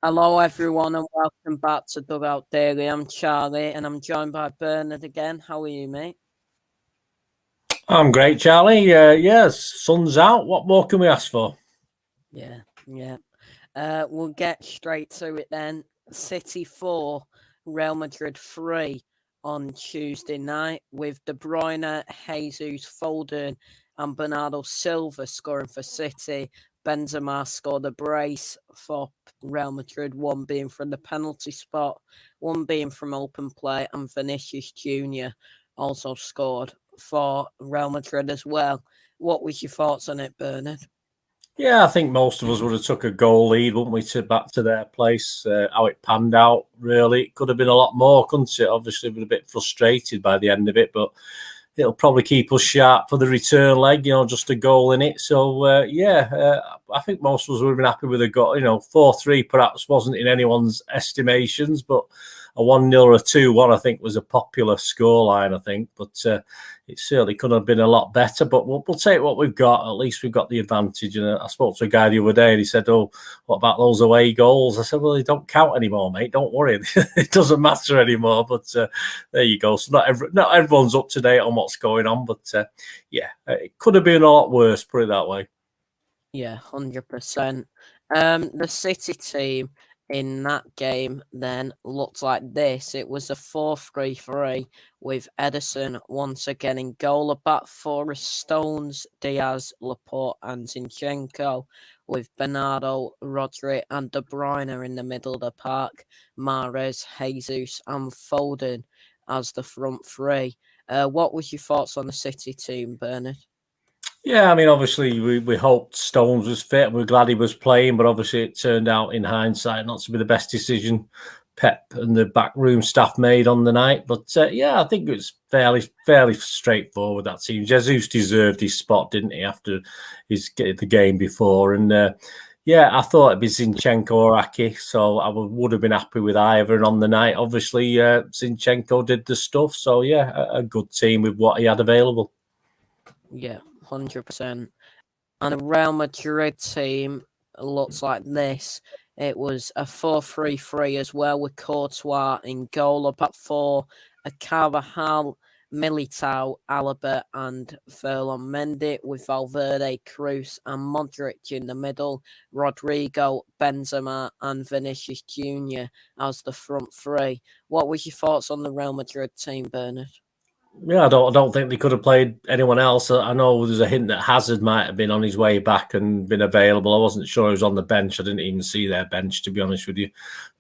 Hello, everyone, and welcome back to Dugout Daily. I'm Charlie, and I'm joined by Bernard again. How are you, mate? I'm great, Charlie. Yes, sun's out. What more can we ask for? Yeah. We'll get straight to it then. City 4, Real Madrid 3 on Tuesday night with De Bruyne, Jesus, Foden, and Bernardo Silva scoring for City. Benzema scored a brace for Real Madrid, one being from the penalty spot, one being from open play, and Vinicius Jr. also scored for Real Madrid as well. What was your thoughts on it, Bernard? Yeah, I think most of us would have took a goal lead, wouldn't we, to back to their place. How it panned out, really, it could have been a lot more, couldn't it? Obviously, we're a bit frustrated by the end of it, but it'll probably keep us sharp for the return leg. Just a goal in it. So I think most of us would have been happy with a goal. 4-3 perhaps wasn't in anyone's estimations, but a 1-0 or a 2-1 I think was a popular scoreline. I think, but it certainly could have been a lot better. But we'll take what we've got. At least we've got the advantage. And I spoke to a guy the other day, and he said, "Oh, what about those away goals?" I said, "Well, they don't count anymore, mate. Don't worry, it doesn't matter anymore." But there you go. So not everyone's up to date on what's going on, but it could have been a lot worse. Put it that way. Yeah, 100%. The City team in that game then looked like this. It was a 4-3-3 with Edison once again in goal. A back four of Stones, Diaz, Laporte, and Zinchenko, with Bernardo, Rodri, and De Bruyne in the middle of the park. Mahrez, Jesus, and Foden as the front three. What was your thoughts on the City team, Bernard? Yeah, I mean, obviously we hoped Stones was fit. We're glad he was playing, but obviously it turned out in hindsight not to be the best decision Pep and the backroom staff made on the night. But I think it was fairly straightforward, that team. Jesus deserved his spot, didn't he, after the game before? And I thought it'd be Zinchenko or Aki, so I would have been happy with either. And on the night, obviously, Zinchenko did the stuff. So a good team with what he had available. Yeah, 100%. And the Real Madrid team looks like this. It was a 4-3-3 as well, with Courtois in goal. About four, a Carvajal, Militao, Alaba, and Ferland Mendy, with Valverde, Cruz, and Modric in the middle. Rodrigo, Benzema, and Vinicius Jr. as the front three. What was your thoughts on the Real Madrid team, Bernard? Yeah, I don't think they could have played anyone else. I know there's a hint that Hazard might have been on his way back and been available. I wasn't sure he was on the bench. I didn't even see their bench, to be honest with you.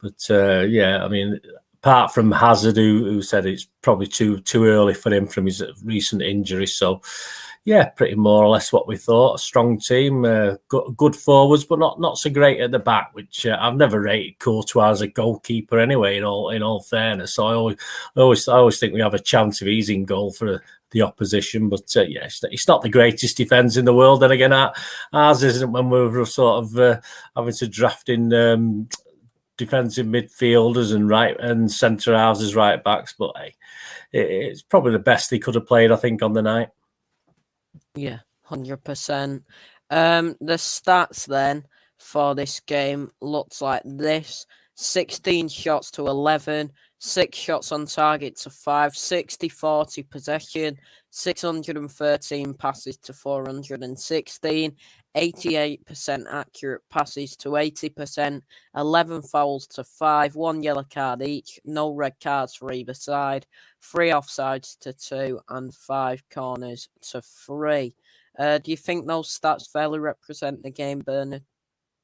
But I mean, apart from Hazard, who said it's probably too early for him from his recent injury. So, pretty more or less what we thought. A strong team, good forwards, but not so great at the back. Which I've never rated Courtois as a goalkeeper anyway. In all fairness, so I always think we have a chance of he's in goal for the opposition. But it's not the greatest defence in the world. Then again, ours isn't when we're sort of having to draft in defensive midfielders and centre halves as right backs. But hey, it's probably the best they could have played, I think, on the night. Yeah, 100%. The stats then for this game looks like this: 16 shots to 11, 6 shots on target to 5, 60-40 possession, 613 passes to 416, 88% accurate passes to 80%, 11 fouls to 5, 1 yellow card each, no red cards for either side, 3 offsides to 2, and 5 corners to 3. Do you think those stats fairly represent the game, Bernard?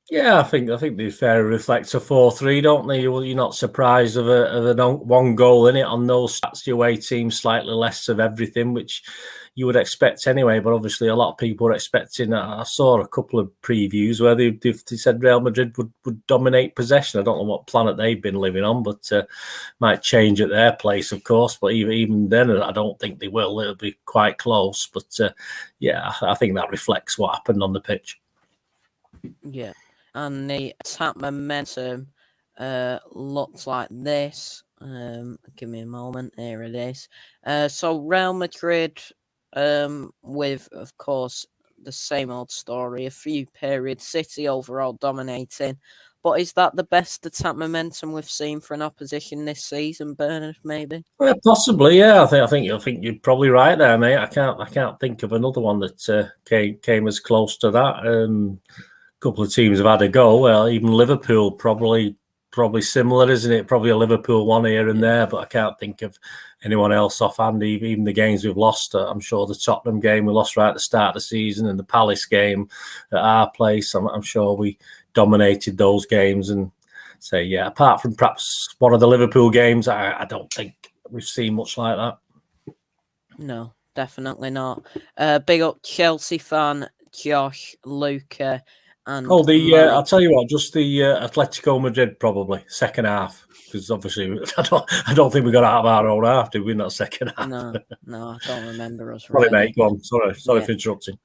Yeah, I think they fairly reflect a 4-3, don't they? You're not surprised of a one goal in it on those stats. The away team slightly less of everything, which you would expect anyway. But obviously, a lot of people were expecting. I saw a couple of previews where they said Real Madrid would dominate possession. I don't know what planet they've been living on, but might change at their place, of course. But even then, I don't think they will. It'll be quite close. But I think that reflects what happened on the pitch. Yeah. And the attack momentum looks like this. Give me a moment. Here it is. So Real Madrid, with of course the same old story. A few periods, City overall dominating, But is that the best attack momentum we've seen for an opposition this season, Bernard? Maybe. Well, possibly, yeah. I think you're probably right there, mate. I can't think of another one that came as close to that. A couple of teams have had a go. Well, even Liverpool probably similar, isn't it? Probably a Liverpool one here and there, but I can't think of anyone else offhand. Even the games we've lost. I'm sure the Tottenham game we lost right at the start of the season, and the Palace game at our place. I'm sure we dominated those games. And say, yeah, apart from perhaps one of the Liverpool games, I don't think we've seen much like that. No, definitely not. Big up Chelsea fan Josh, Luca, and I'll tell you what, just the Atletico Madrid probably second half, because obviously I don't think we got out of our own half, did we? Not second half. No, I don't remember us. Sorry, mate. Go on. Sorry for interrupting.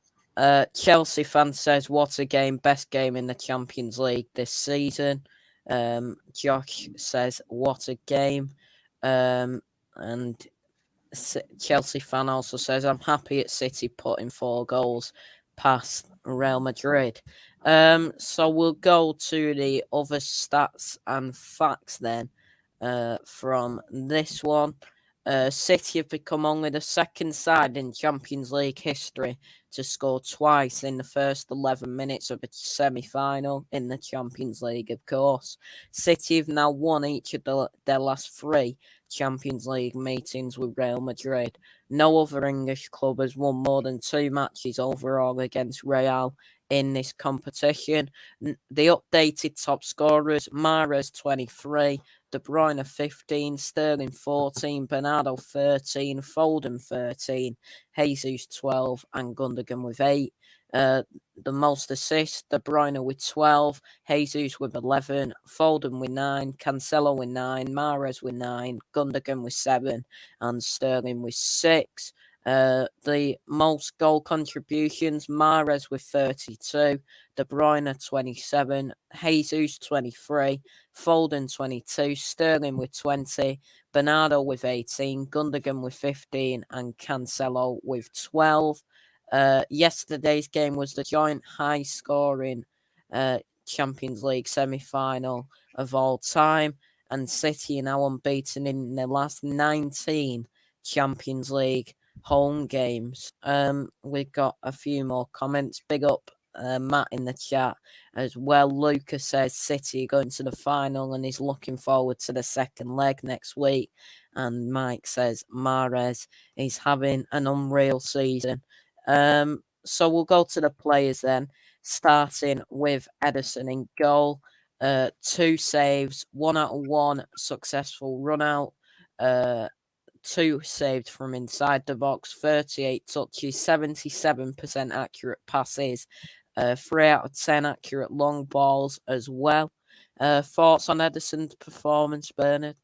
Chelsea fan says, "What a game! Best game in the Champions League this season." Josh says, "What a game!" And Chelsea fan also says, "I'm happy at City putting 4 goals past Real Madrid." So we'll go to the other stats and facts then from this one. City have become only the second side in Champions League history to score twice in the first 11 minutes of a semi-final in the Champions League, of course. City have now won each of their last 3 Champions League meetings with Real Madrid. No other English club has won more than 2 matches overall against Real in this competition. The updated top scorers: Mahrez 23, De Bruyne 15, Sterling 14, Bernardo 13, Foden 13, Jesus 12, and Gundogan with 8. The most assists: De Bruyne with 12, Jesus with 11, Foden with 9, Cancelo with 9, Mahrez with 9, Gundogan with 7, and Sterling with 6. The most goal contributions: Mahrez with 32, De Bruyne 27, Jesus 23, Foden 22, Sterling with 20, Bernardo with 18, Gundogan with 15, and Cancelo with 12. Yesterday's game was the joint high-scoring Champions League semi-final of all time, and City are now unbeaten in their last 19 Champions League home games. We've got a few more comments. Big up Matt in the chat as well. Lucas says City going to the final and he's looking forward to the second leg next week. And Mike says Mahrez is having an unreal season. So we'll go to the players then, starting with Ederson in goal. 2 saves, 1 out of 1 successful run out. 2 saved from inside the box, 38 touches, 77% accurate passes, 3 out of 10 accurate long balls as well. Thoughts on Ederson's performance, Bernard?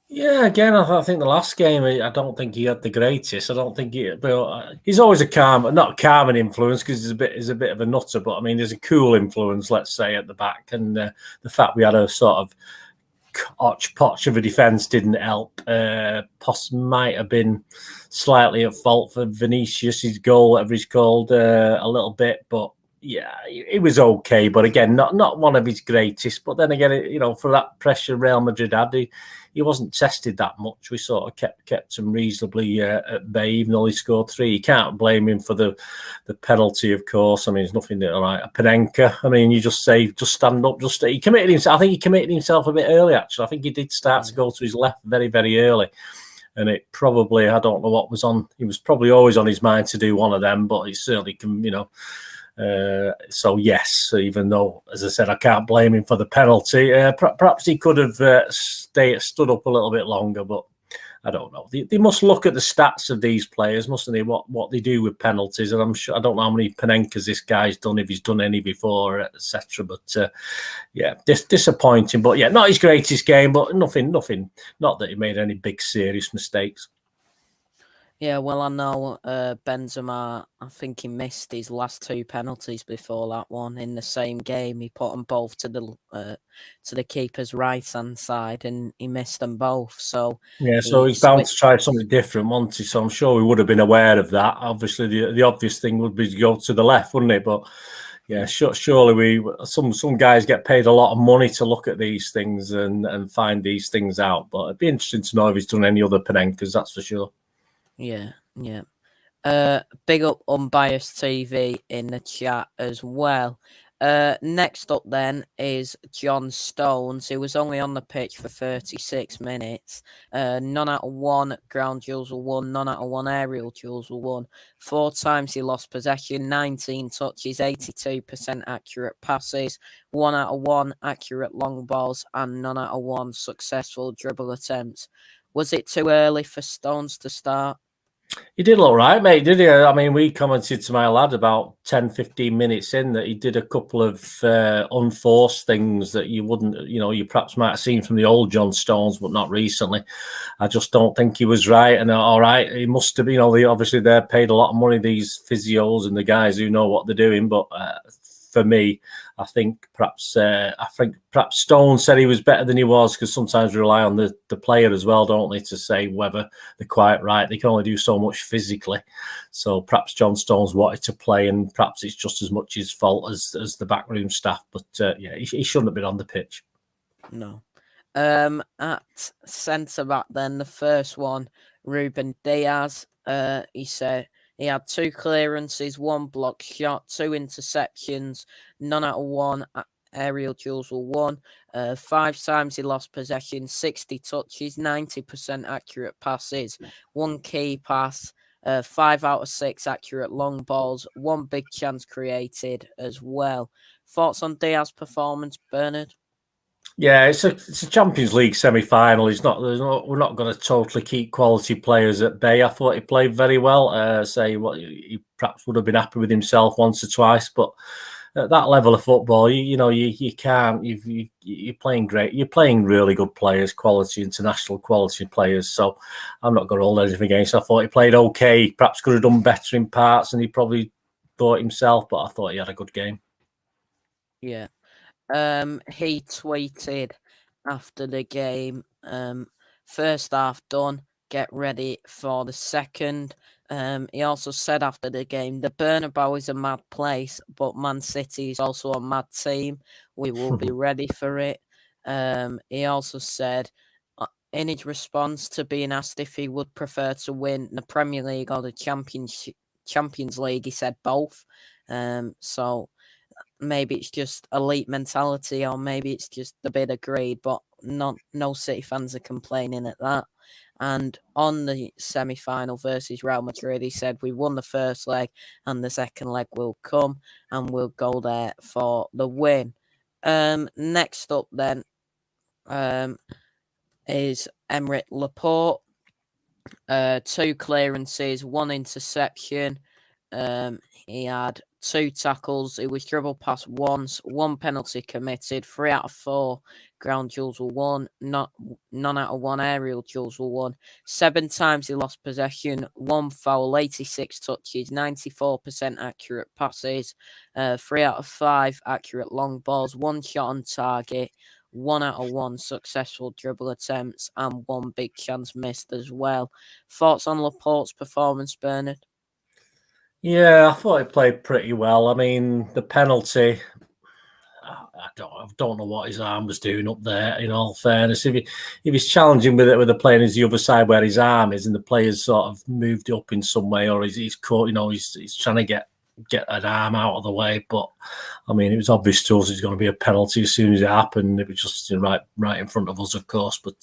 Yeah, again, I think the last game, I don't think he had the greatest. I don't think he's always not calming influence because he's a bit of a nutter, but I mean, there's a cool influence, let's say, at the back, and the fact we had a sort of potch of a defence didn't help. Might have been slightly at fault for Vinicius' goal, whatever he's called, a little bit, but yeah, it was okay. But again, not one of his greatest. But then again, for that pressure Real Madrid had, he wasn't tested that much. We sort of kept him reasonably at bay, even though he scored 3. You can't blame him for the penalty, of course. I mean, there's nothing like a Panenka. I mean, you just stand up. He committed himself. I think he committed himself a bit early, actually. I think he did start to go to his left very, very early. And it probably, I don't know what was on. He was probably always on his mind to do one of them, but he certainly can, so yes, even though, as I said, I can't blame him for the penalty. Perhaps he could have stood up a little bit longer, but I don't know. They must look at the stats of these players, mustn't they? What they do with penalties, and I'm sure I don't know how many Panenkas this guy's done, if he's done any before, etc. But yeah, disappointing. But yeah, not his greatest game, but nothing. Not that he made any big serious mistakes. Yeah, well, I know Benzema, I think he missed his last 2 penalties before that one in the same game. He put them both to the keeper's right-hand side, and he missed them both. So yeah, so he's bound to try something different, wasn't he? So I'm sure we would have been aware of that. Obviously, the obvious thing would be to go to the left, wouldn't it? But Yeah, surely some guys get paid a lot of money to look at these things and find these things out. But it'd be interesting to know if he's done any other Panenkes, that's for sure. Yeah. Big up Unbiased TV in the chat as well. Next up then is John Stones, who was only on the pitch for 36 minutes. None out of 1 ground duels were won, none out of 1 aerial duels were won. 4 times he lost possession, 19 touches, 82% accurate passes, 1 out of 1 accurate long balls, and none out of 1 successful dribble attempts. Was it too early for Stones to start? He did look right, mate, did he? I mean, we commented to my lad about 10, 15 minutes in that he did a couple of unforced things that you wouldn't, you perhaps might have seen from the old John Stones, but not recently. I just don't think he was right. And all right, he must have, obviously they're paid a lot of money, these physios and the guys who know what they're doing. But for me, I think perhaps Stone said he was better than he was, because sometimes we rely on the player as well, don't they, to say whether they're quite right. They can only do so much physically. So perhaps John Stones wanted to play, and perhaps it's just as much his fault as the backroom staff. But yeah, he shouldn't have been on the pitch. No. At centre back, then the first one, Ruben Diaz. He said he had 2 clearances, 1 block shot, 2 interceptions, none out of 1 aerial duels were won. 5 times he lost possession, 60 touches, 90% accurate passes, 1 key pass, 5 out of 6 accurate long balls, 1 big chance created as well. Thoughts on Diaz's performance, Bernard? Yeah, it's a Champions League semi-final. We're not going to totally keep quality players at bay. I thought he played very well. He perhaps would have been happy with himself once or twice, but at that level of football, you can't. You're playing great. You're playing really good players, quality international quality players. So I'm not going to hold anything against. I thought he played okay. Perhaps could have done better in parts, and he probably thought himself. But I thought he had a good game. Yeah. He tweeted after the game, first half done, get ready for the second. He also said after the game, the Bernabeu is a mad place, but Man City is also a mad team. We will be ready for it. He also said, in his response to being asked if he would prefer to win the Premier League or the Champions League, he said both. So maybe it's just elite mentality, or maybe it's just a bit of greed, but no City fans are complaining at that. And on the semi-final versus Real Madrid, he said, we won the first leg and the second leg will come and we'll go there for the win. Next up then is Emerick Laporte. 2 clearances, 1 interception. He had 2 tackles. He was dribbled past once, 1 penalty committed, 3 out of 4 ground duels were won, none out of 1 aerial duels were won. 7 times he lost possession, 1 foul, 86 touches, 94% accurate passes, 3 out of 5 accurate long balls, 1 shot on target, 1 out of 1 successful dribble attempts, and 1 big chance missed as well. Thoughts on Laporte's performance, Bernard? Yeah, I thought he played pretty well. I mean, the penalty, I don't know what his arm was doing up there. In all fairness, if he's challenging with the player is the other side where his arm is, and the player's sort of moved up in some way, or he's caught, he's trying to get an arm out of the way. But I mean, it was obvious to us it's going to be a penalty as soon as it happened. It was just right in front of us, of course. But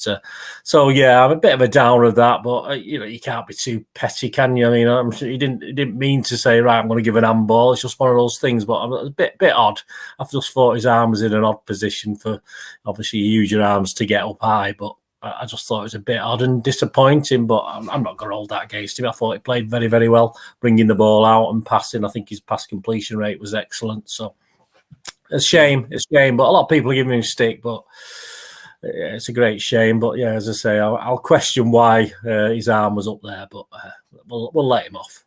so yeah, I'm a bit of a downer of that. But you can't be too petty, can you? I mean, I'm sure he didn't mean to say, right, I'm going to give an handball. It's just one of those things. But I'm a bit odd. I've just thought his arm was in an odd position for, obviously you use your arms to get up high, but I just thought it was a bit odd and disappointing, but I'm not going to hold that against him. I thought he played very, very well, bringing the ball out and passing. I think his pass completion rate was excellent. So it's a shame, but a lot of people are giving him stick, but it's a great shame. But yeah, as I say, I'll question why his arm was up there, but we'll let him off.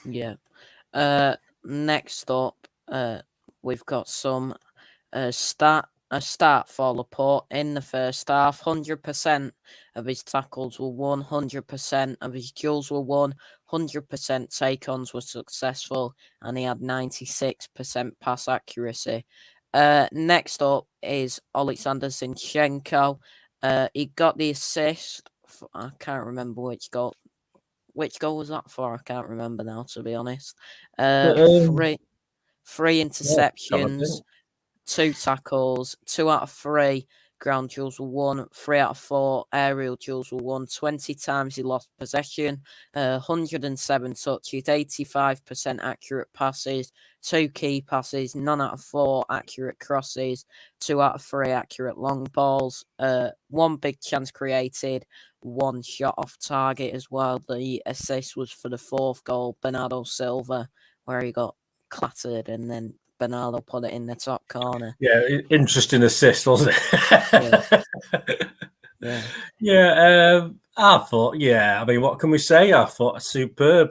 Yeah. Next up, we've got some stats a start for Laporte in the first half. 100% of his tackles were won, 100% of his duels were won, 100% take-ons were successful, and he had 96% pass accuracy. Next up is Alexander Zinchenko. He got the assist. I can't remember which goal. Which goal was that for? I can't remember now, to be honest. Three Yeah, interceptions, 2 tackles, 2 out of 3 ground duels were won, 3 out of 4 aerial duels were won, 20 times he lost possession, 107 touches, 85% accurate passes, 2 key passes, none out of 4 accurate crosses, 2 out of 3 accurate long balls, 1 big chance created, 1 shot off target as well. The assist was for the 4th goal, Bernardo Silva, where he got clattered and then Bernardo put it in the top corner. Yeah, interesting assist, wasn't Yeah, it? yeah, Yeah, I thought, yeah. I mean, what can we say? I thought superb.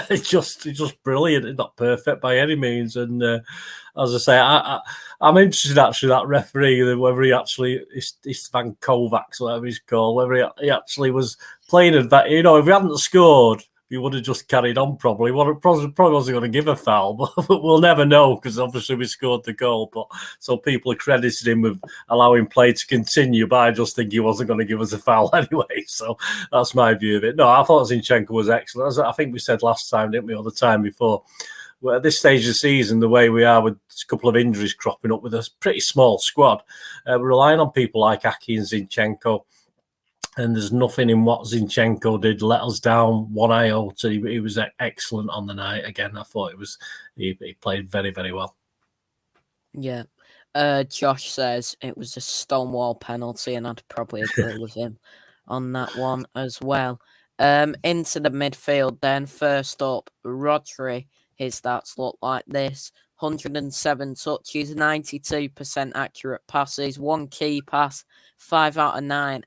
It's just brilliant. It's not perfect by any means. And as I say, I'm interested actually that referee, whether he actually Istvan Kovacs, whatever he's called, whether he actually was playing it. You know, if he hadn't scored, he would have just carried on probably. Well, probably wasn't going to give a foul, but we'll never know because obviously we scored the goal. But so people accredited him with allowing play to continue, but I just think he wasn't going to give us a foul anyway. So that's my view of it. No, I thought Zinchenko was excellent. As I think we said last time, didn't we, or the time before? Well, at this stage of the season, the way we are with a couple of injuries cropping up with a pretty small squad, we're relying on people like Aki and Zinchenko. And there's nothing in what Zinchenko did let us down one iota. He was excellent on the night. Again, I thought he played very, very well. yeah. Josh says it was a stonewall penalty, and I'd probably agree with him on that one as well. Into the midfield then. First up, Rodri. His stats look like this. 107 touches, 92% accurate passes, 1 key pass, 5 out of 9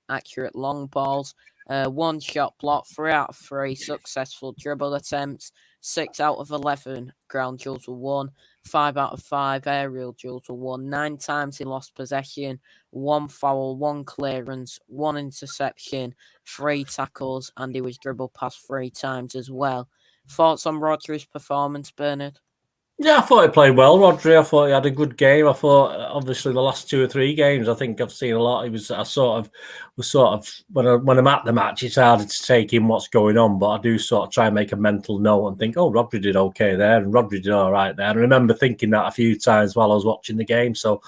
accurate long balls, 1 shot block, 3 out of 3 successful dribble attempts, 6 out of 11 ground duels were won, 5 out of 5 aerial duels were won, 9 times he lost possession, 1 foul, 1 clearance, 1 interception, 3 tackles, and he was dribbled past 3 times as well. Thoughts on Rodri's performance, Bernard? Yeah, I thought he played well, Rodri. I thought he had a good game. I thought, obviously, the last 2 or 3 games, I think I've seen a lot. He was, when I'm at the match, it's harder to take in what's going on, but I do sort of try and make a mental note and think, oh, Rodri did okay there, and Rodri did all right there. And I remember thinking that a few times while I was watching the game. So,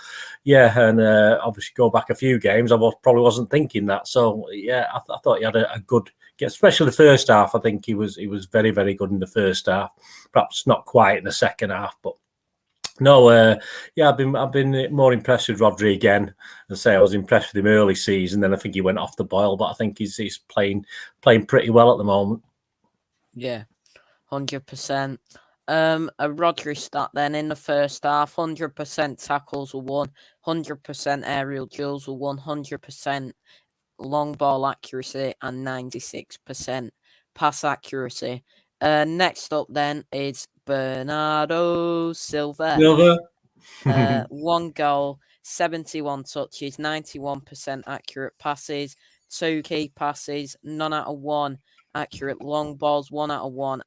yeah, and obviously go back a few games, I probably wasn't thinking that. So, yeah, I thought he had a good, especially the first half. I think he was very, very good in the first half. Perhaps not quite in the second half, but no, yeah, I've been more impressed with Rodri again. As I say, I was impressed with him early season, then I think he went off the boil, but I think he's playing pretty well at the moment. Yeah, 100%. A Rodri stat then in the first half: 100% tackles were won, 100% aerial duels were 100% long ball accuracy, and 96% pass accuracy. Next up then is Bernardo Silva. Silva. 1 goal, 71 touches, 91% accurate passes, 2 key passes, none out of 1 accurate long balls, 1 out of 1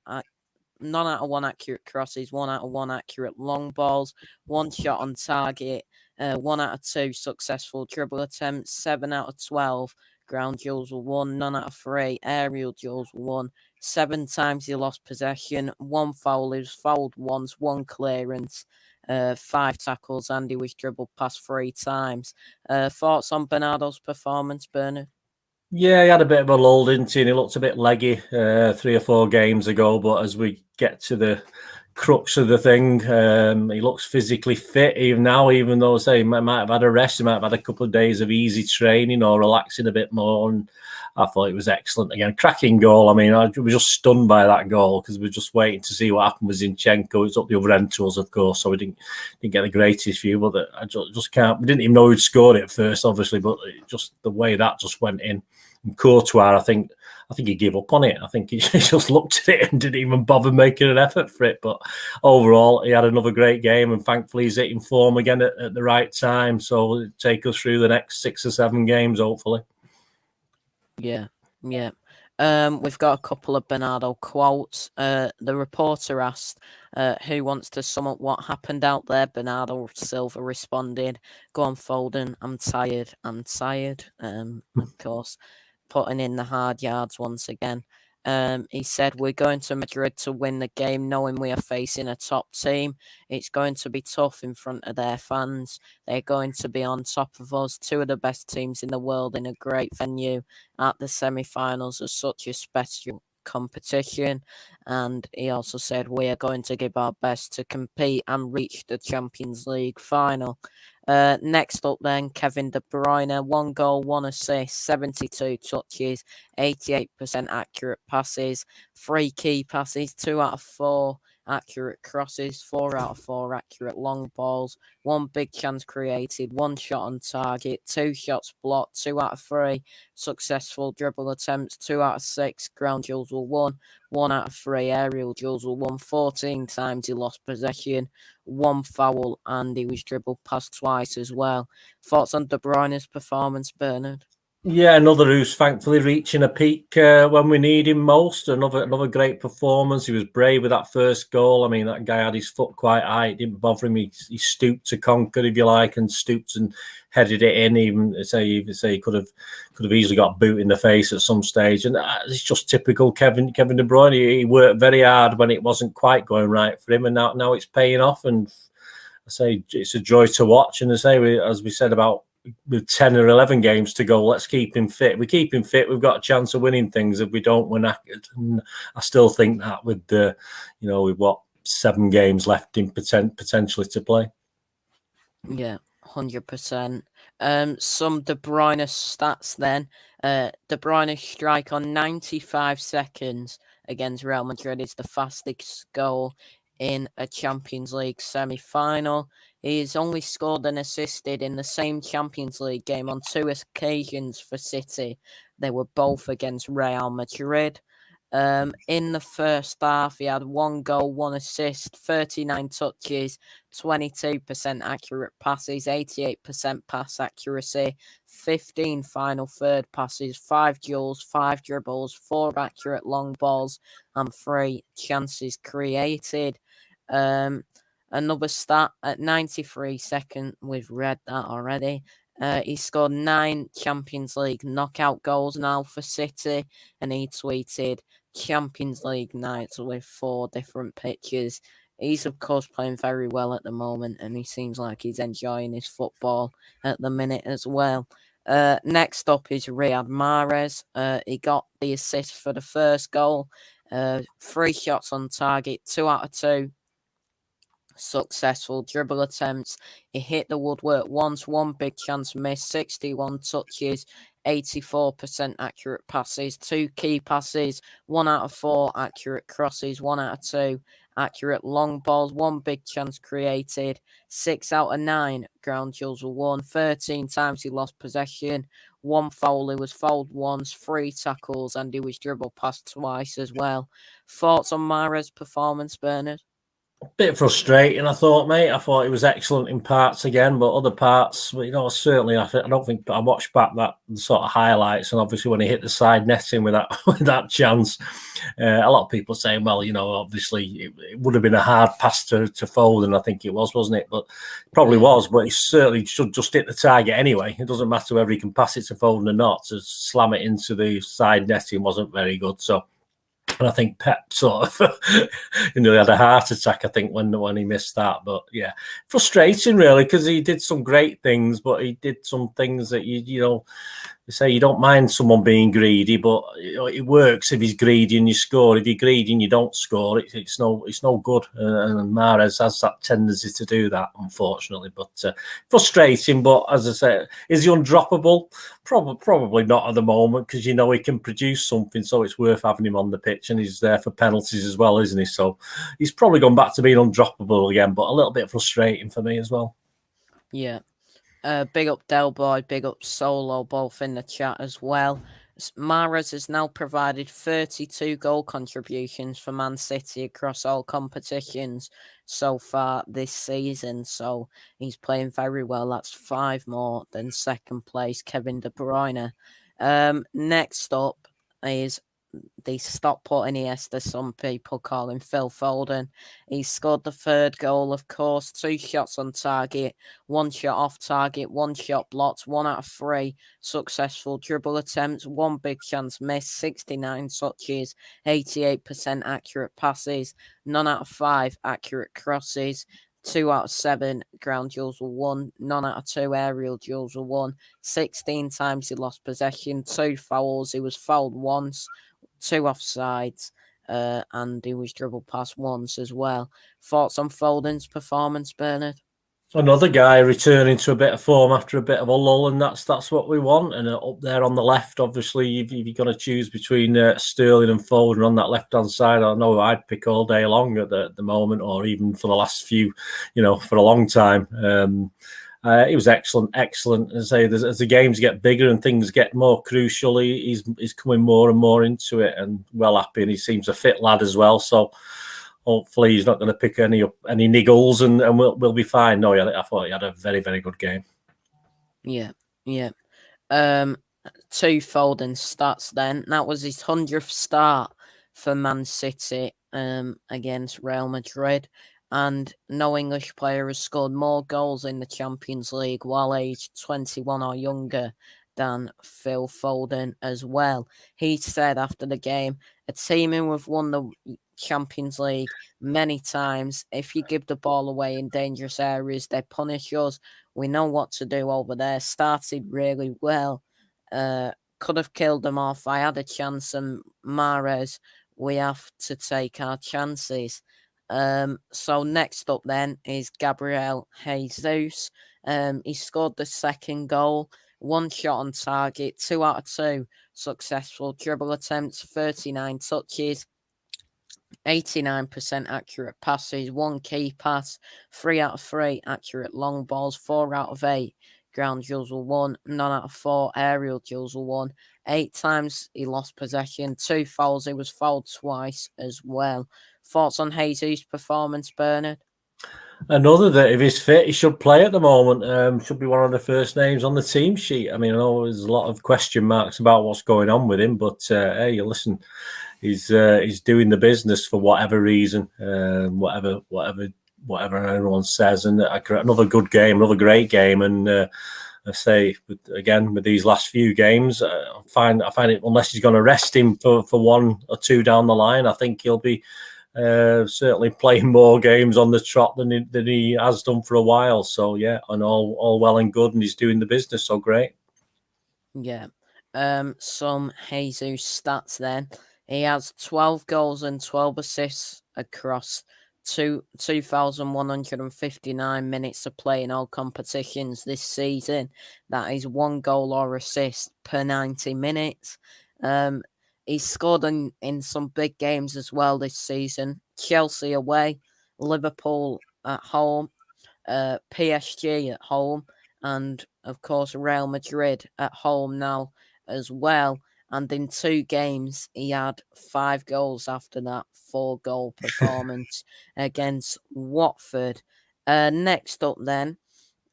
none out of 1 accurate crosses, 1 out of 1 accurate long balls, 1 shot on target, 1 out of 2 successful dribble attempts, 7 out of 12 ground duels were won, none out of 3 aerial duels were won, 7 times he lost possession, 1 foul, he was fouled once, 1 clearance, 5 tackles, and he was dribbled past 3 times. Thoughts on Bernardo's performance, Bernard? Yeah, he had a bit of a lull, didn't he? And he looked a bit leggy 3 or 4 games ago. But as we get to the crux of the thing, he looks physically fit even now, even though, say, he might have had a rest. He might have had a couple of days of easy training or relaxing a bit more. And I thought it was excellent again. Cracking goal. I mean, I was just stunned by that goal because we were just waiting to see what happened with Zinchenko. It's up the other end to us, of course, so we didn't get the greatest view. But I just can't. We didn't even know who'd scored it at first, obviously, but just the way that just went in. And Courtois, I think I think he gave up on it. I think he just looked at it and didn't even bother making an effort for it. But overall, he had another great game, and thankfully he's hitting form again at the right time. So it'll take us through the next 6 or 7 games, hopefully. Yeah. We've got a couple of Bernardo quotes. The reporter asked, who wants to sum up what happened out there? Bernardo Silva responded, "Go on, Foden. I'm tired. Of course, putting in the hard yards once again. He said, "We're going to Madrid to win the game, knowing we are facing a top team. It's going to be tough in front of their fans. They're going to be on top of us. 2 of the best teams in the world in a great venue at the semi-finals are such a special competition." And he also said, "We are going to give our best to compete and reach the Champions League final." Next up then, Kevin De Bruyne, 1 goal, 1 assist, 72 touches, 88% accurate passes, 3 key passes, 2 out of 4 accurate crosses, 4 out of 4 accurate long balls, 1 big chance created, 1 shot on target, 2 shots blocked, 2 out of 3 successful dribble attempts, 2 out of 6 ground duels were won, 1 out of 3 aerial duels were won, 14 times he lost possession, 1 foul, and he was dribbled past twice as well. Thoughts on De Bruyne's performance, Bernard? Yeah, another who's thankfully reaching a peak when we need him most. Another great performance. He was brave with that first goal. I mean, that guy had his foot quite high. It didn't bother him. He stooped to conquer, if you like, and stooped and headed it in. Even say he could have easily got a boot in the face at some stage. And it's just typical Kevin De Bruyne. He worked very hard when it wasn't quite going right for him, and now it's paying off. And I say it's a joy to watch. And as we said about, with 10 or 11 games to go, let's keep him fit. We keep him fit, we've got a chance of winning things. If we don't, we're knackered. And I still think that with with what 7 games left in potentially to play. Yeah, 100%. Some De Bruyne stats then. De Bruyne's strike on 95 seconds against Real Madrid is the fastest goal in a Champions League semi-final. He's only scored and assisted in the same Champions League game on 2 occasions for City. They were both against Real Madrid. In the first half, he had 1 goal, 1 assist, 39 touches, 22% accurate passes, 88% pass accuracy, 15 final third passes, 5 duels, 5 dribbles, 4 accurate long balls, and 3 chances created. Another stat at 93 seconds, we've read that already. He scored 9 Champions League knockout goals now for City, and he tweeted, "Champions League nights with 4 different pitches." He's, of course, playing very well at the moment, and he seems like he's enjoying his football at the minute as well. Next up is Riyad Mahrez. He got the assist for the first goal. 3 shots on target, 2 out of 2 successful dribble attempts. He hit the woodwork once, 1 big chance missed, 61 touches, 84% accurate passes, 2 key passes, 1 out of 4 accurate crosses, 1 out of 2 accurate long balls, 1 big chance created, 6 out of 9 ground duels were won, 13 times he lost possession, 1 foul, he was fouled once, 3 tackles, and he was dribbled past twice as well. Thoughts on Mahrez's performance, Bernard? Bit frustrating, I thought, mate. I thought he was excellent in parts again, but other parts, certainly, I don't think I watched back that sort of highlights, and obviously when he hit the side netting with that with that chance, a lot of people are saying, well, obviously it would have been a hard pass to Foden. I think it was, wasn't it? But it probably was, but he certainly should just hit the target anyway. It doesn't matter whether he can pass it to Foden or not. To slam it into the side netting wasn't very good. So. And I think Pep sort of, he had a heart attack, I think, when he missed that. But yeah, frustrating really, because he did some great things, but he did some things that you say you don't mind someone being greedy, but it works if he's greedy and you score. If you're greedy and you don't score, it's no good. And Mahrez has that tendency to do that, unfortunately. But frustrating. But as I say, is he undroppable? Probably not at the moment, because he can produce something, so it's worth having him on the pitch, and he's there for penalties as well, isn't he? So he's probably gone back to being undroppable again, but a little bit frustrating for me as well. Yeah. Big up Del Boy, big up Solo, both in the chat as well. Mahrez has now provided 32 goal contributions for Man City across all competitions so far this season. So he's playing very well. That's 5 more than second place Kevin De Bruyne. Next up is the stop-put Iniesta, some people call him Phil Foden. He scored the third goal, of course, 2 shots on target, 1 shot off target, 1 shot blocked, 1 out of 3 successful dribble attempts, 1 big chance missed, 69 touches, 88% accurate passes, none out of 5 accurate crosses, 2 out of 7 ground duels were won, none out of 2 aerial duels were won, 16 times he lost possession, 2 fouls, he was fouled once, 2 offsides, and he was dribbled past once as well. Thoughts on Foden's performance, Bernard? Another guy returning to a bit of form after a bit of a lull, and that's what we want. And up there on the left, obviously, if you're going to choose between Sterling and Foden on that left-hand side, I know I'd pick all day long at the moment, or even for the last few, for a long time. He was excellent. As I say, as the games get bigger and things get more crucial, he's coming more and more into it, and well happy. And he seems a fit lad as well. So hopefully he's not going to pick any niggles, and we'll be fine. No, I thought he had a very, very good game. Yeah. 2 Foden stats then. That was his 100th start for Man City against Real Madrid. And no English player has scored more goals in the Champions League while aged 21 or younger than Phil Foden as well. He said after the game, a team who have won the Champions League many times, if you give the ball away in dangerous areas, they punish us. We know what to do over there. Started really well. Could have killed them off. I had a chance, and Mahrez, we have to take our chances. So next up then is Gabriel Jesus. He scored the second goal, 1 shot on target, 2 out of 2 successful dribble attempts, 39 touches, 89% accurate passes, 1 key pass, 3 out of 3 accurate long balls, 4 out of 8 ground duels were won, none out of 4 aerial duels were won. 8 times he lost possession, 2 fouls, he was fouled twice as well. Thoughts on Jesus' performance, Bernard? Another that if he's fit, he should play at the moment. Should be one of the first names on the team sheet. I mean, I know there's a lot of question marks about what's going on with him, but hey, listen, he's doing the business for whatever reason, whatever anyone says, and another good game, another great game, and I say again with these last few games, I find it, unless he's going to rest him for 1 or 2 down the line, I think he'll be certainly playing more games on the trot than he has done for a while. So yeah, and all well and good, and he's doing the business. So great. Yeah. Some Jesus stats then. He has 12 goals and 12 assists across 2,159 minutes of play in all competitions this season. That is 1 goal or assist per 90 minutes. He's scored in some big games as well this season. Chelsea away, Liverpool at home, PSG at home, and of course Real Madrid at home now as well. And in 2 games, he had 5 goals after that 4-goal performance against Watford. Next up then,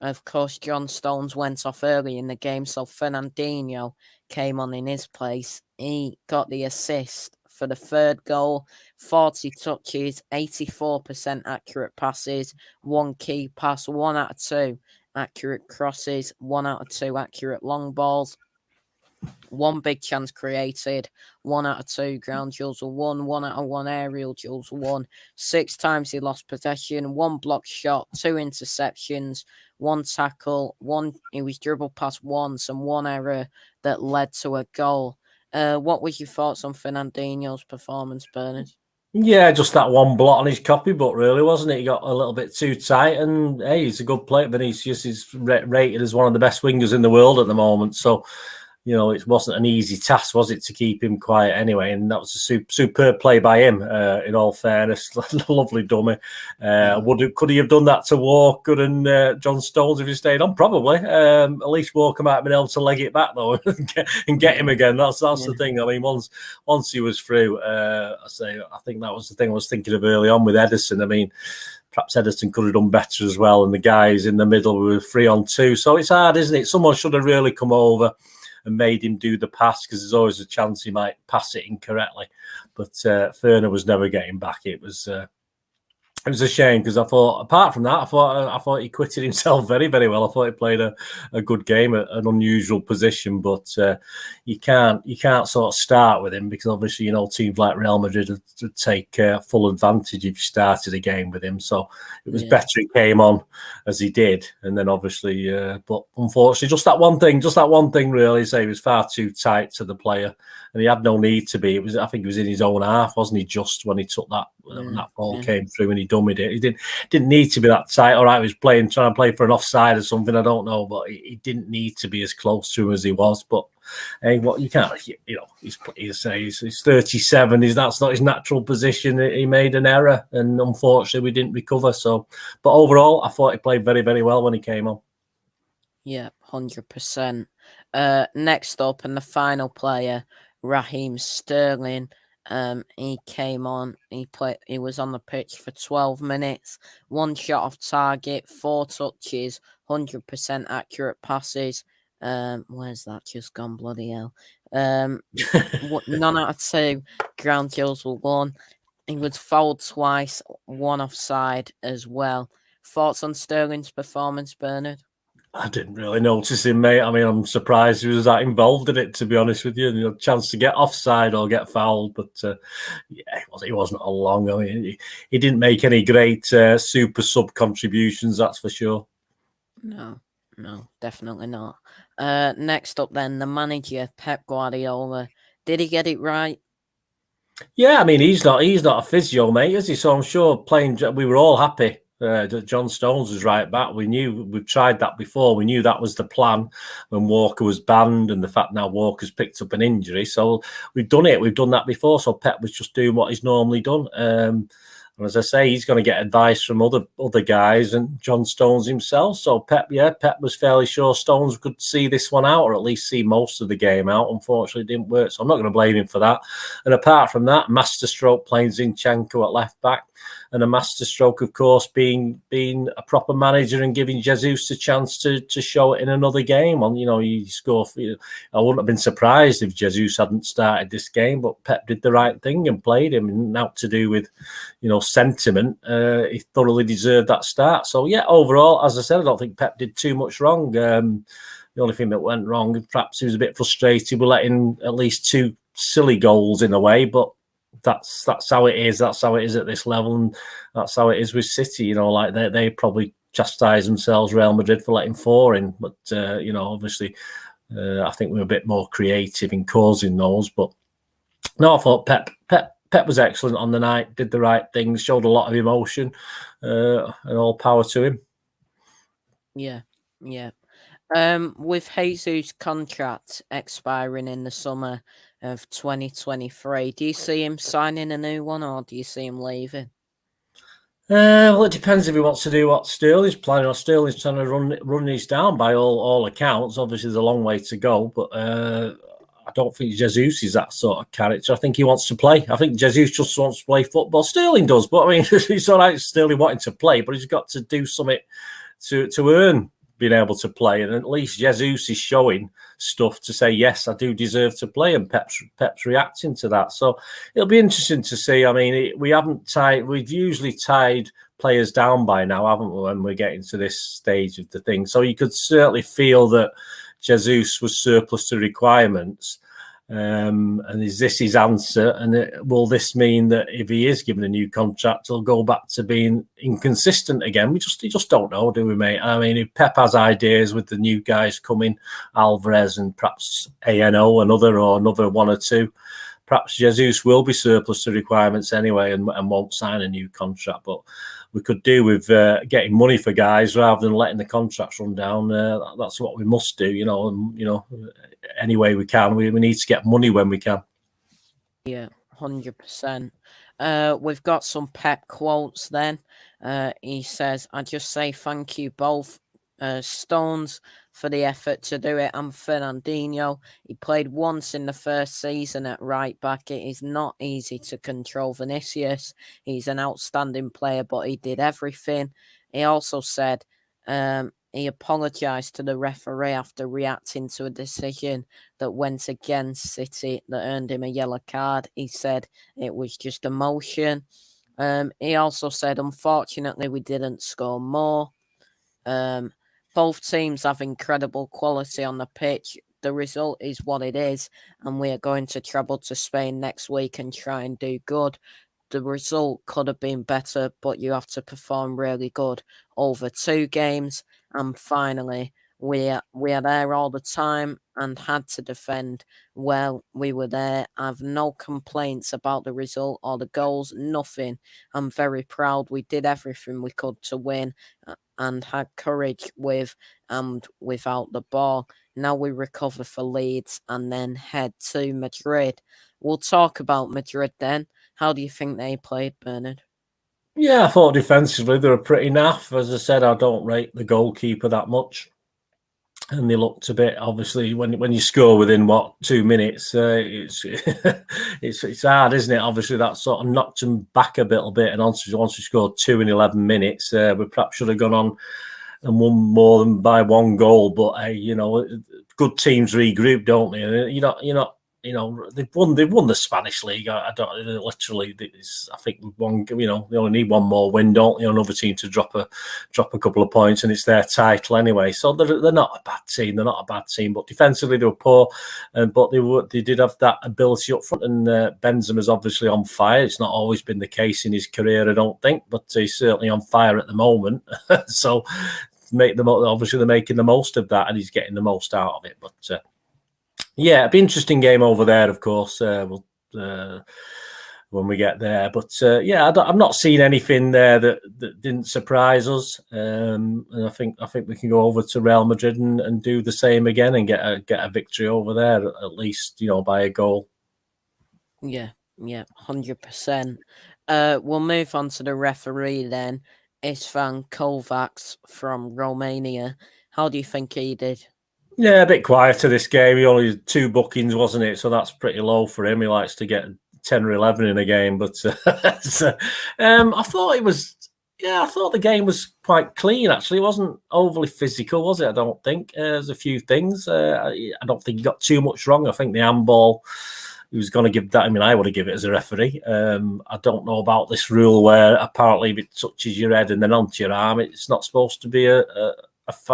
of course, John Stones went off early in the game, so Fernandinho came on in his place. He got the assist for the 3rd goal, 40 touches, 84% accurate passes, 1 key pass, 1 out of 2 accurate crosses, 1 out of 2 accurate long balls, 1 big chance created, 1 out of 2 ground duels were won, 1 out of 1 aerial duels were won, 6 times he lost possession, 1 blocked shot, 2 interceptions, 1 tackle, 1 he was dribbled past once, and 1 error that led to a goal. What was your thoughts on Fernandinho's performance, Bernard? Yeah, just that 1 blot on his copybook, really, wasn't it? He got a little bit too tight, and hey, he's a good player. Vinicius is rated as one of the best wingers in the world at the moment. So, it wasn't an easy task, was it, to keep him quiet anyway? And that was a superb play by him, in all fairness. Lovely dummy. Could he have done that to Walker and John Stones if he stayed on? Probably. At least Walker might have been able to leg it back, though, and get him again. That's the thing. I mean, once he was through, I think that was the thing I was thinking of early on with Ederson. I mean, perhaps Ederson could have done better as well, and the guys in the middle were 3-on-2. So it's hard, isn't it? Someone should have really come over and made him do the pass, because there's always a chance he might pass it incorrectly. But Ferner was never getting back. It was a shame, because I thought, apart from that, I thought he quitted himself very, very well. I thought he played a good game at an unusual position, but you can't sort of start with him, because obviously teams like Real Madrid would take full advantage if you started a game with him. So it was better he came on as he did, and then obviously, but unfortunately, just that one thing really. He was far too tight to the player, and he had no need to be. I think he was in his own half, wasn't he? Just when he took that. When that ball came through and he dummied it. He didn't need to be that tight. All right, he was trying to play for an offside or something, I don't know, but he didn't need to be as close to him as he was. But hey, you can't, he's 37. That's not his natural position. He made an error, and unfortunately we didn't recover. So, but overall, I thought he played very, very well when he came on. Yeah, 100%. Next up, and the final player, Raheem Sterling. He came on. He was on the pitch for 12 minutes. 1 shot off target, 4 touches, 100% accurate passes. Where's that just gone? Bloody hell! 9 out of 2 ground duels were won. He was fouled twice, 1 offside as well. Thoughts on Sterling's performance, Bernard? I didn't really notice him, mate. I mean, I'm surprised he was that involved in it, to be honest with you. A chance to get offside or get fouled, but he wasn't a long. I mean, he didn't make any great super sub contributions, that's for sure. No, definitely not. Next up, then, the manager, Pep Guardiola. Did he get it right? Yeah, I mean, he's not a physio, mate, is he? So I'm sure we were all happy that John Stones was right back. We've tried that before. We knew that was the plan when Walker was banned, and the fact now Walker's picked up an injury. So we've done it. We've done that before. So Pep was just doing what he's normally done. And as I say, he's going to get advice from other guys and John Stones himself. So Pep was fairly sure Stones could see this one out, or at least see most of the game out. Unfortunately, it didn't work. So I'm not going to blame him for that. And apart from that, masterstroke playing Zinchenko at left back. And a masterstroke, of course, being a proper manager and giving Jesus a chance to show it in another game. You score. I wouldn't have been surprised if Jesus hadn't started this game, but Pep did the right thing and played him. And now to do with, sentiment, he thoroughly deserved that start. So yeah, overall, as I said, I don't think Pep did too much wrong. The only thing that went wrong, perhaps he was a bit frustrated with letting at least 2 silly goals in a way, but that's how it is. That's how it is at this level, and that's how it is with City. Like they probably chastise themselves, Real Madrid, for letting 4 in. But obviously, I think we were a bit more creative in causing those. But no, I thought Pep was excellent on the night. Did the right things, showed a lot of emotion, and all power to him. Yeah. With Jesus' contract expiring in the summer of 2023, do you see him signing a new one, or do you see him leaving? Well, it depends if he wants to do what Sterling's planning on. Sterling's trying to run this down by all accounts. Obviously, there's a long way to go, but I don't think Jesus is that sort of character. I think he wants to play. I think Jesus just wants to play football. Sterling does, but I mean, it's all right, Sterling wanting to play, but he's got to do something to earn being able to play, and at least Jesus is showing stuff to say, yes, I do deserve to play, and Pep's reacting to that. So it'll be interesting to see. I mean, we've usually tied players down by now, haven't we, when we're getting to this stage of the thing. So you could certainly feel that Jesus was surplus to requirements. And is this his answer? And will this mean that if he is given a new contract, he'll go back to being inconsistent again? We just don't know, do we, mate? I mean, if Pep has ideas with the new guys coming, Alvarez and perhaps ANO, another 1 or 2, perhaps Jesus will be surplus to requirements anyway and won't sign a new contract. But we could do with getting money for guys rather than letting the contracts run down. That's what we must do, any way we can. We need to get money when we can. Yeah, 100%. We've got some Pep quotes then. He says, I just say thank you both, Stones, for the effort to do it, and Fernandinho. He played once in the first season at right back. It is not easy to control Vinicius. He's an outstanding player, but he did everything. He also said he apologised to the referee after reacting to a decision that went against City that earned him a yellow card. He said it was just emotion. He also said, unfortunately, we didn't score more. Both teams have incredible quality on the pitch. The result is what it is, and we are going to travel to Spain next week and try and do good. The result could have been better, but you have to perform really good over 2 games. And finally, we are there all the time and had to defend. Well, we were there. I have no complaints about the result or the goals, nothing. I'm very proud. We did everything we could to win and had courage with and without the ball. Now we recover for Leeds and then head to Madrid. We'll talk about Madrid then. How do you think they played, Bernard? Yeah, I thought defensively they were pretty naff. As I said, I don't rate the goalkeeper that much. And they looked a bit, obviously, when you score within 2 minutes, it's hard, isn't it? Obviously, that sort of knocked them back a little bit. And once we scored 2 in 11 minutes, we perhaps should have gone on and won more than by 1 goal. But good teams regroup, don't they? They've won the Spanish league. I think one. They only need 1 more win, don't they? Another team to drop a couple of points, and it's their title anyway. So they're not a bad team. They're not a bad team, but defensively they were poor. But they did have that ability up front, and Benzema's obviously on fire. It's not always been the case in his career, I don't think, but he's certainly on fire at the moment. So obviously they're making the most of that, and he's getting the most out of it. But yeah, it'll be an interesting game over there, of course, when we get there. But I've not seen anything there that didn't surprise us. And I think we can go over to Real Madrid and do the same again and get a victory over there, at least, by a goal. Yeah, 100%. We'll move on to the referee then. Istvan Kovacs from Romania. How do you think he did? Yeah, a bit quieter this game. He only had 2 bookings, wasn't it? So that's pretty low for him. He likes to get 10 or 11 in a game. But I thought it was. Yeah, I thought the game was quite clean. Actually, it wasn't overly physical, was it? I don't think. There's a few things. I don't think he got too much wrong. I think the handball, he was going to give that. I mean, I would have given it as a referee. I don't know about this rule where apparently if it touches your head and then onto your arm, it's not supposed to be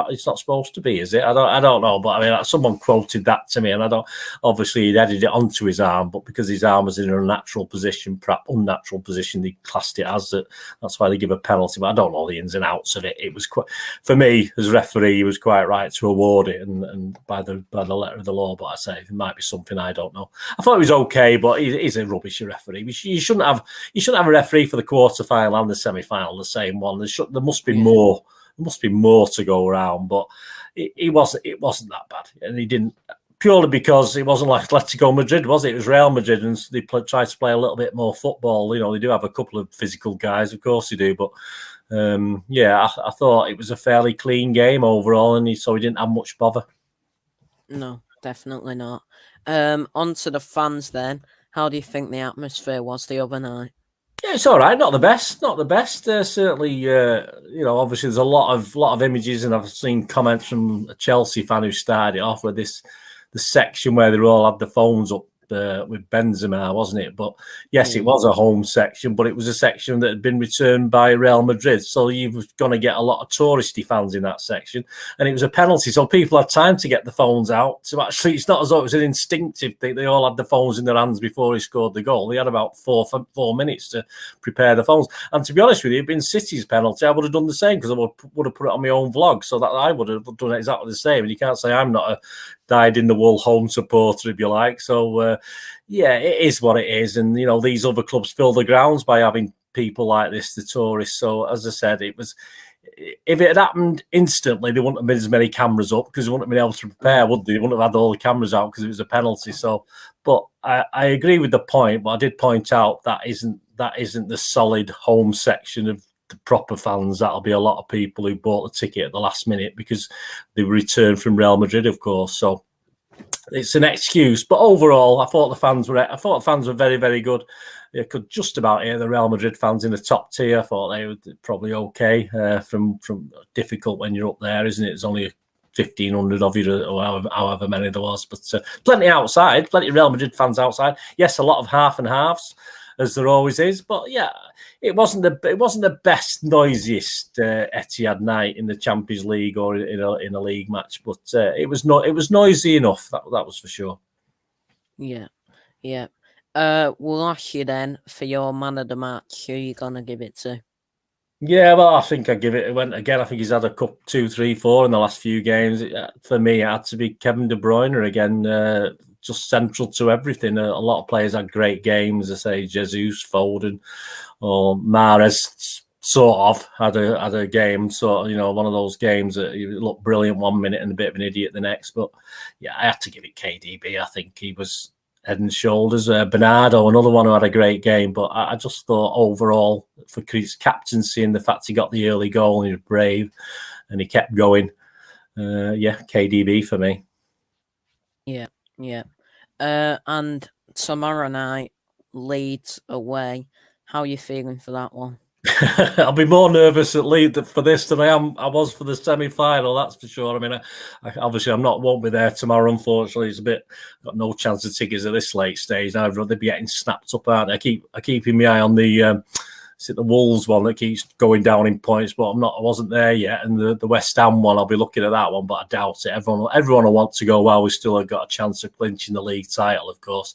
it's not supposed to be, is it? I don't know, but I mean, someone quoted that to me, and I don't. Obviously, he'd added it onto his arm, but because his arm was in an unnatural position, perhaps unnatural position, they classed it as that. That's why they give a penalty. But I don't know the ins and outs of it. It was quite, for me as referee, he was quite right to award it, and by the letter of the law. But I say it might be something I don't know. I thought it was okay, but he's a rubbish referee. You shouldn't have a referee for the quarter final and the semi final, the same one. There must be more. There must be more to go around, but it wasn't that bad, and he didn't, purely because it wasn't like Atletico Madrid, was it? It was Real Madrid, and they tried to play a little bit more football. They do have a couple of physical guys, of course they do, but I thought it was a fairly clean game overall, and so he didn't have much bother. No, definitely not. On to the fans then. How do you think the atmosphere was the other night? Yeah, it's all right. Not the best. Certainly, obviously there's a lot of images, and I've seen comments from a Chelsea fan who started it off with the section where they all had the phones up with Benzema, wasn't it? But yes, it was a home section, but it was a section that had been returned by Real Madrid. So you're going to get a lot of touristy fans in that section. And it was a penalty. So people had time to get the phones out. So actually, it's not as though it was an instinctive thing. They all had the phones in their hands before he scored the goal. They had about 4 minutes to prepare the phones. And to be honest with you, if it had been City's penalty, I would have done the same because I would have put it on my own vlog. So that I would have done exactly the same. And you can't say I'm not a dyed-in-the-wool home supporter, if you like. So yeah, it is what it is. And, you know, these other clubs fill the grounds by having people like this, the tourists. So, as I said, it was, if it had happened instantly, there wouldn't have been as many cameras up because they wouldn't have been able to prepare, would they? They wouldn't have had all the cameras out because it was a penalty. So, but I agree with the point, but I did point out that isn't the solid home section of the proper fans. That'll be a lot of people who bought the ticket at the last minute because they returned from Real Madrid, of course. So it's an excuse, but overall, I thought the fans were very, very good. You could just about hear the Real Madrid fans in the top tier. I thought they were probably okay. From difficult when you're up there, isn't it? It's only 1,500 of you, or however many there was, but plenty outside, plenty of Real Madrid fans outside. Yes, a lot of half and halves, as there always is, but yeah, it wasn't the best, noisiest Etihad night in the Champions League or in a league match, but it was noisy enough. That was for sure. Yeah. We'll ask you then for your man of the match. Who are you gonna give it to? Yeah, well, I think I give it. It went again. I think he's had a cup 2, 3, 4 in the last few games. For me, it had to be Kevin De Bruyne again. Just central to everything. A lot of players had great games. I say Jesus, Foden, or Mahrez sort of had a game. Sort of, you know, one of those games that he looked brilliant one minute and a bit of an idiot the next. But yeah, I had to give it KDB. I think he was head and shoulders. Bernardo, another one who had a great game, but I just thought overall for his captaincy and the fact he got the early goal and he was brave and he kept going. Yeah, KDB for me. Yeah. And tomorrow night, Leeds away. How are you feeling for that one? I'll be more nervous at Leeds for this than I was for the semi-final. That's for sure. I mean, obviously, won't be there tomorrow. Unfortunately, it's got no chance of tickets at this late stage. I'd rather be getting snapped up, aren't I? I keeping my eye on the Wolves one that keeps going down in points, but I wasn't there yet. And the West Ham one, I'll be looking at that one, but I doubt it. Everyone will want to go. Well, we still have got a chance of clinching the league title, of course.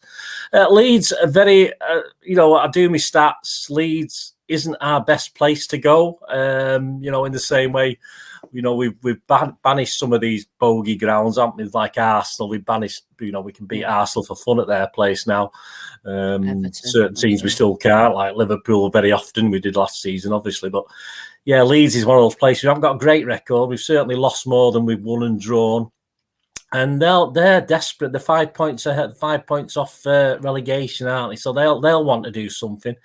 Leeds are very, I do my stats. Leeds isn't our best place to go. In the same way, we've banished some of these bogey grounds, haven't we? Like Arsenal, we've banished, we can beat Arsenal for fun at their place now. Certain teams we still can't, like Liverpool very often. We did last season, obviously. But yeah, Leeds is one of those places. We haven't got a great record. We've certainly lost more than we've won and drawn. And they're desperate. They're 5 points ahead, 5 points off relegation, aren't they? So they'll want to do something.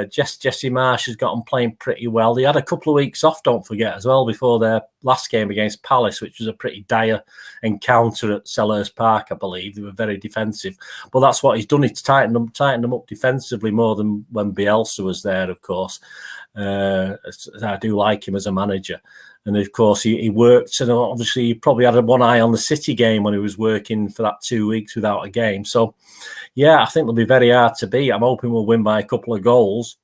Jesse Marsh has got them playing pretty well. They had a couple of weeks off, don't forget, as well, before their last game against Palace, which was a pretty dire encounter at Selhurst Park, I believe. They were very defensive. But that's what he's done. He's tightened them up defensively more than when Bielsa was there, of course. I do like him as a manager. And of course, he worked, and obviously he probably had one eye on the City game when he was working for that 2 weeks without a game. So, yeah, I think they'll be very hard to beat. I'm hoping we'll win by a couple of goals.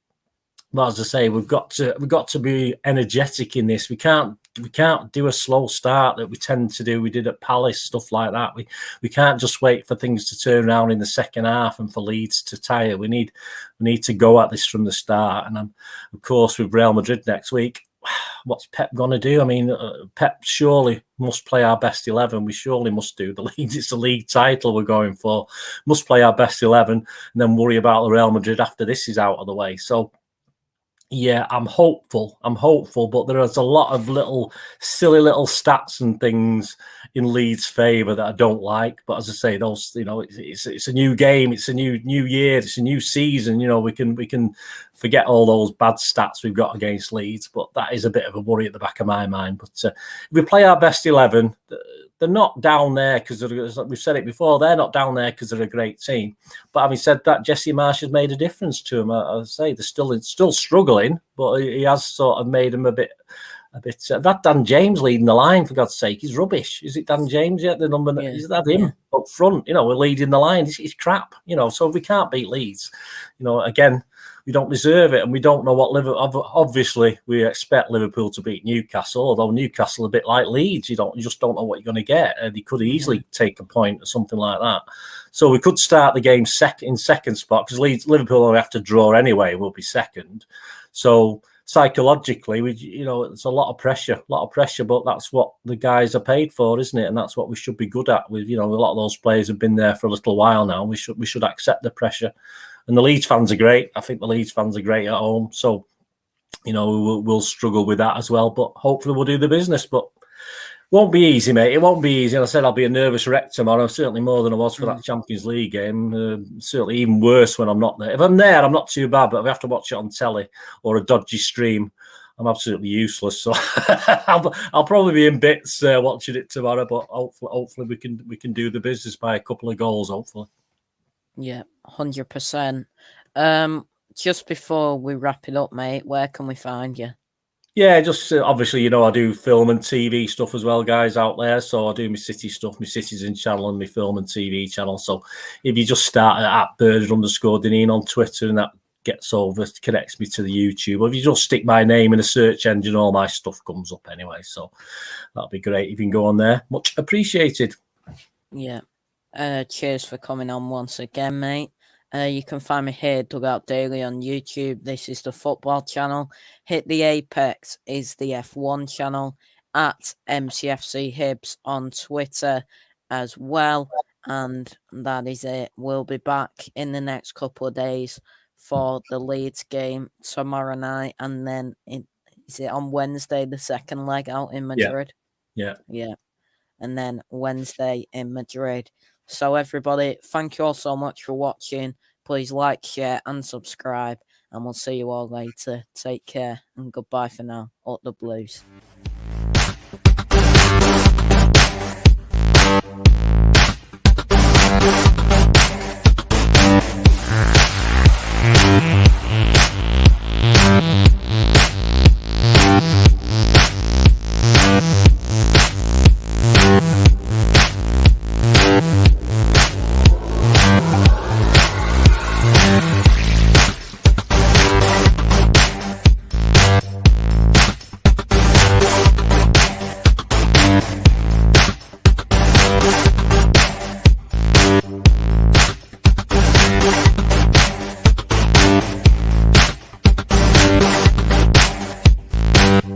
But as I say, we've got to be energetic in this. We can't do a slow start that we tend to do. We did at Palace, stuff like that. We can't just wait for things to turn around in the second half and for Leeds to tire. We need to go at this from the start. And of course, with Real Madrid next week, what's Pep going to do? I mean, Pep surely must play our best 11. We surely must do. The league, it's the league title we're going for. Must play our best 11 and then worry about the Real Madrid after this is out of the way. So, yeah, I'm hopeful, but there is a lot of silly little stats and things in Leeds' favour that I don't like. But as I say, those, it's a new game, it's a new year, it's a new season. We can forget all those bad stats we've got against Leeds, but that is a bit of a worry at the back of my mind. But if we play our best 11, they're not down there because we've said it before. They're not down there because they're a great team. But having said that, Jesse Marsh has made a difference to them. I say they're still struggling, but he has sort of made them a bit. That Dan James leading the line, for God's sake, he's rubbish. Is it Dan James yet? The number? Yeah. Is that him up front? We're leading the line. He's crap. So if we can't beat Leeds, again, we don't deserve it, and we don't know what Liverpool. Obviously, we expect Liverpool to beat Newcastle, although Newcastle are a bit like Leeds. You just don't know what you're going to get. They could easily take a point or something like that. So we could start the game in second spot because Liverpool only have to draw anyway. We'll be second. So psychologically, it's a lot of pressure, but that's what the guys are paid for, isn't it? And that's what we should be good at. With a lot of those players have been there for a little while now. We should accept the pressure. And the Leeds fans are great. I think the Leeds fans are great at home. So, we'll struggle with that as well. But hopefully we'll do the business. But won't be easy, mate. It won't be easy. And I said I'll be a nervous wreck tomorrow, certainly more than I was for that Champions League game. Certainly even worse when I'm not there. If I'm there, I'm not too bad, but if I have to watch it on telly or a dodgy stream, I'm absolutely useless. So I'll probably be in bits watching it tomorrow, but hopefully we can do the business by a couple of goals, hopefully. Yeah, 100%. Just before we wrap it up, mate, where can we find you? Yeah, just obviously, I do film and TV stuff as well, guys, out there. So I do my City stuff, my Citizen channel and my film and TV channel. So if you just start at @Bernard_Dineen on Twitter, and that connects me to the YouTube. Or if you just stick my name in a search engine, all my stuff comes up anyway. So that'll be great if you can go on there. Much appreciated. Yeah. Cheers for coming on once again, mate. You can find me here, Dugout Daily on YouTube. This is the football channel. Hit the Apex is the F1 channel. At MCFC Hibs on Twitter as well. And that is it. We'll be back in the next couple of days for the Leeds game tomorrow night. And then, is it on Wednesday, the second leg out in Madrid? Yeah. And then Wednesday in Madrid. So everybody, thank you all so much for watching. Please like, share and subscribe. And we'll see you all later. Take care and goodbye for now. Up the Blues.